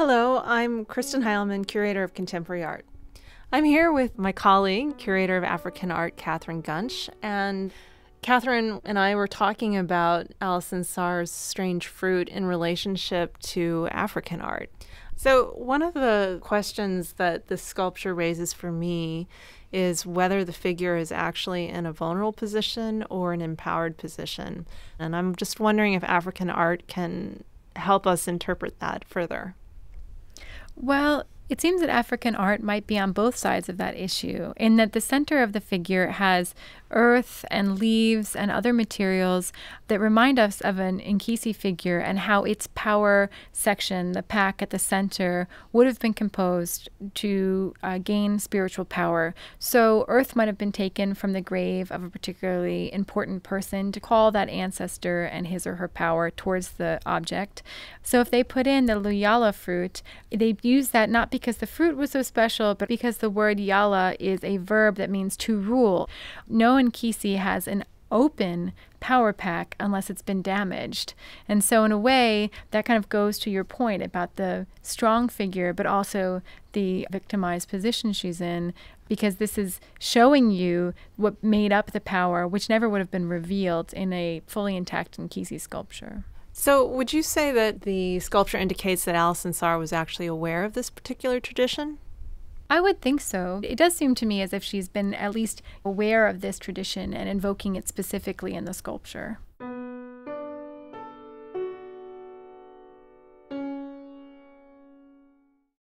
Hello, I'm Kristen Heilman, Curator of Contemporary Art. I'm here with my colleague, Curator of African Art, Catherine Gunch, and Catherine and I were talking about Alison Saar's Strange Fruit in relationship to African art. So one of the questions that this sculpture raises for me is whether the figure is actually in a vulnerable position or an empowered position. And I'm just wondering if African art can help us interpret that further. Well, it seems that African art might be on both sides of that issue, in that the center of the figure has earth and leaves and other materials that remind us of an Nkisi figure and how its power section, the pack at the center, would have been composed to gain spiritual power. So earth might have been taken from the grave of a particularly important person to call that ancestor and his or her power towards the object. So if they put in the Luyala fruit, they use that not because the fruit was so special, but because the word yala is a verb that means to rule. No Nkisi has an open power pack unless it's been damaged. And so in a way, that kind of goes to your point about the strong figure, but also the victimized position she's in, because this is showing you what made up the power, which never would have been revealed in a fully intact Nkisi sculpture. So would you say that the sculpture indicates that Alison Saar was actually aware of this particular tradition? I would think so. It does seem to me as if she's been at least aware of this tradition and invoking it specifically in the sculpture.